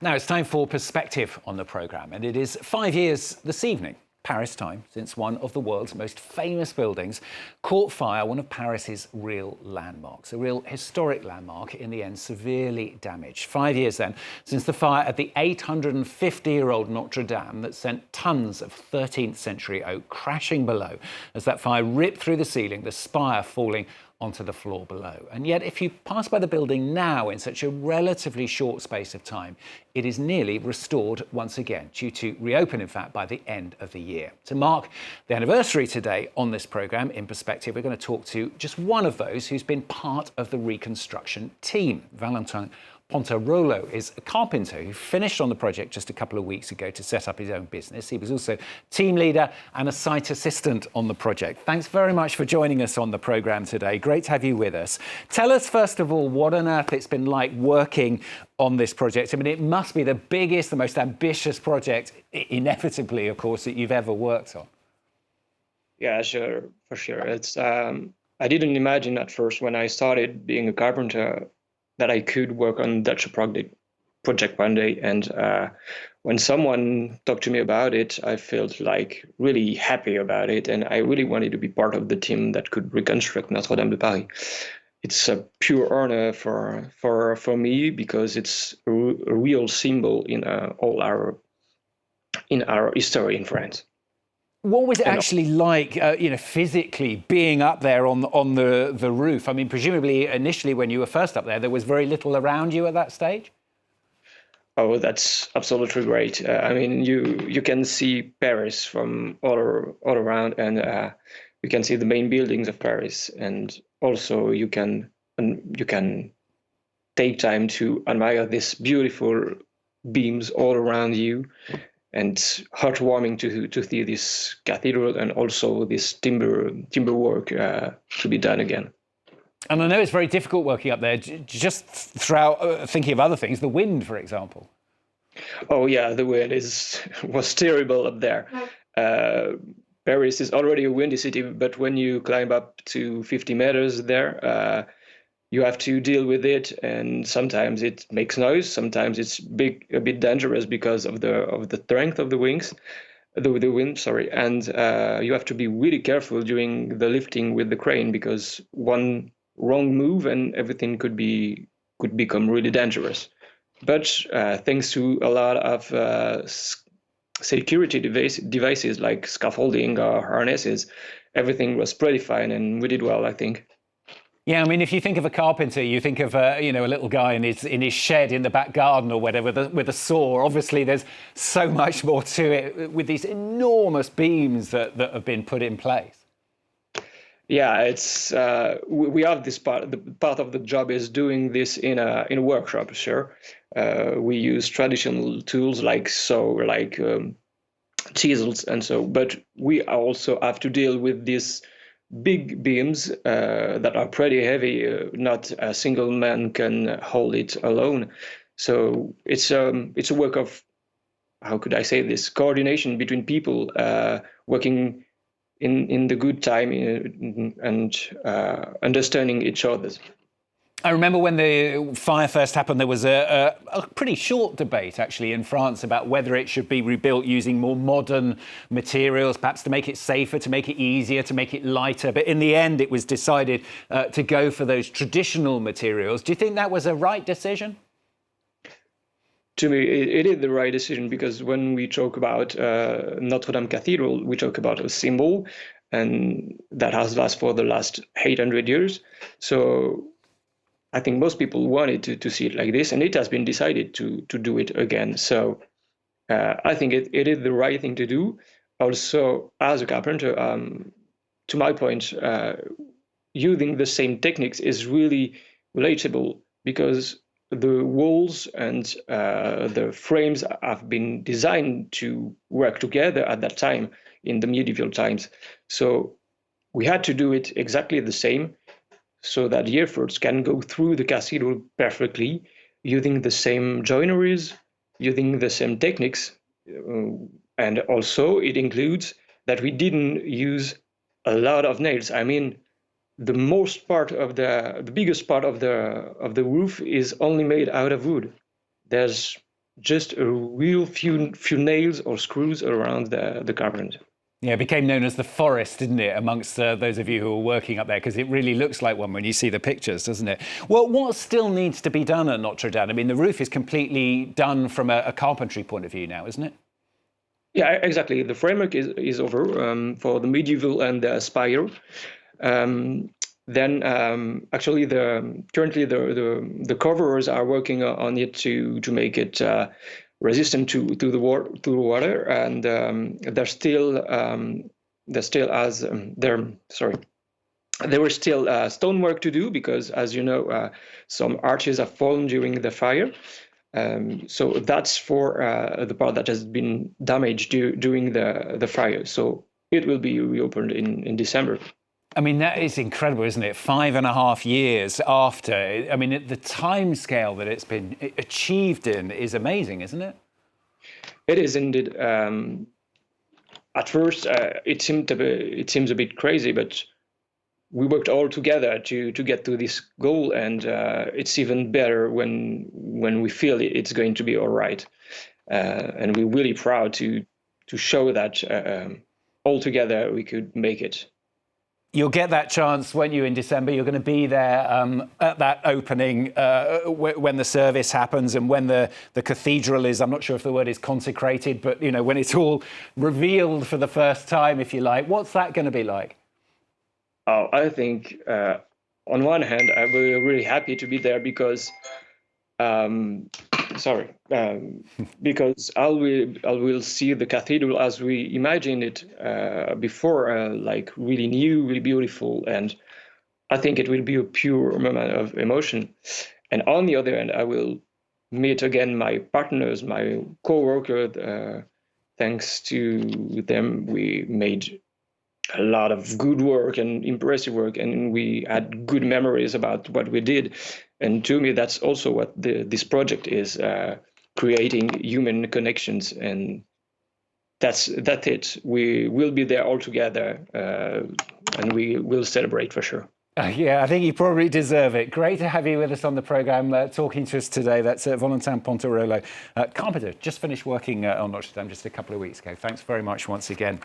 Now it's time for Perspective on the programme, and it is 5 years this evening, Paris time, since one of the world's most famous buildings caught fire, one of Paris's real landmarks, a real historic landmark, in the end severely damaged. 5 years then since the fire at the 850-year-old Notre Dame that sent tons of 13th century oak crashing below as that fire ripped through the ceiling, the spire falling onto the floor below. And yet, if you pass by the building now in such a relatively short space of time, it is nearly restored once again, due to reopen, in fact, by the end of the year. To mark the anniversary today on this programme, in Perspective, we're going to talk to just one of those who's been part of the reconstruction team. Valentin Pontarollo is a carpenter who finished on the project just a couple of weeks ago to set up his own business. He was also team leader and a site assistant on the project. Thanks very much for joining us on the programme today. Great to have you with us. Tell us, first of all, what on earth it's been like working on this project. I mean, it must be the biggest, the most ambitious project, inevitably, of course, that you've ever worked on. Yeah, sure, for sure. I didn't imagine at first when I started being a carpenter that I could work on such a project one day. And when someone talked to me about it, I felt like really happy about it. And I really wanted to be part of the team that could reconstruct Notre Dame de Paris. It's a pure honor for me, because it's a real symbol in our history in France. What was it actually like, physically being up there on the roof? I mean, presumably initially when you were first up there was very little around you at that stage? Oh, that's absolutely great. I mean, you can see Paris from all around, and you can see the main buildings of Paris, and also you can take time to admire these beautiful beams all around you. And heartwarming to see this cathedral and also this timber work to be done again. And I know it's very difficult working up there, just throughout thinking of other things, the wind, for example. Oh yeah, the wind was terrible up there. Paris is already a windy city, but when you climb up to 50 meters there, you have to deal with it, and sometimes it makes noise. Sometimes it's a bit dangerous because of the strength of the wind. And you have to be really careful during the lifting with the crane, because one wrong move and everything could become really dangerous. But thanks to a lot of security devices like scaffolding or harnesses, everything was pretty fine, and we did well, I think. Yeah, I mean, if you think of a carpenter, you think of a little guy in his shed in the back garden or whatever with a saw. Obviously, there's so much more to it with these enormous beams that have been put in place. Yeah, it's we have this part. The part of the job is doing this in a workshop. Sure, we use traditional tools like chisels and so, but we also have to deal with this big beams that are pretty heavy. Not a single man can hold it alone. So it's a work of, how could I say this, coordination between people working in the good time and understanding each other. I remember when the fire first happened, there was a pretty short debate, actually, in France about whether it should be rebuilt using more modern materials, perhaps to make it safer, to make it easier, to make it lighter. But in the end, it was decided to go for those traditional materials. Do you think that was a right decision? To me, it is the right decision, because when we talk about Notre Dame Cathedral, we talk about a symbol, and that has lasted for the last 800 years. So I think most people wanted to see it like this, and it has been decided to do it again. So I think it is the right thing to do. Also, as a carpenter, to my point, using the same techniques is really relatable, because the walls and the frames have been designed to work together at that time in the medieval times. So we had to do it exactly the same, so that the efforts can go through the cathedral perfectly, using the same joineries, using the same techniques. And also it includes that we didn't use a lot of nails. I mean, the biggest part of the roof is only made out of wood. There's just a real few nails or screws around the carpenter. Yeah, it became known as the forest, didn't it, amongst those of you who are working up there, because it really looks like one when you see the pictures, doesn't it? Well, what still needs to be done at Notre Dame? I mean, the roof is completely done from a carpentry point of view now, isn't it? Yeah, exactly. The framework is over for the medieval and the spire. Then actually currently the coverers are working on it to make it resistant to the water, and there were still stonework to do, because, as you know, some arches have fallen during the fire. So that's for the part that has been damaged during the fire. So it will be reopened in December. I mean, that is incredible, isn't it? 5.5 years after. I mean, the time scale that it's been achieved in is amazing, isn't it? It is indeed. At first, it seems a bit crazy, but we worked all together to get to this goal, and it's even better when we feel it's going to be all right. And we're really proud to show that all together we could make it. You'll get that chance, won't you, in December? You're going to be there at that opening when the service happens and when the cathedral is, I'm not sure if the word is consecrated, but, you know, when it's all revealed for the first time, if you like. What's that going to be like? Oh, I think on one hand, I'm really happy to be there because, because I will see the cathedral as we imagined it before, like really new, really beautiful, and I think it will be a pure moment of emotion. And on the other hand, I will meet again my partners, my co-workers. Thanks to them, we made a lot of good work and impressive work, and we had good memories about what we did. And to me, that's also what this project is, creating human connections, and that's it. We will be there all together, and we will celebrate for sure. Yeah, I think you probably deserve it. Great to have you with us on the programme, talking to us today. That's Valentin Pontarollo, carpenter, just finished working on Notre Dame just a couple of weeks ago. Thanks very much once again.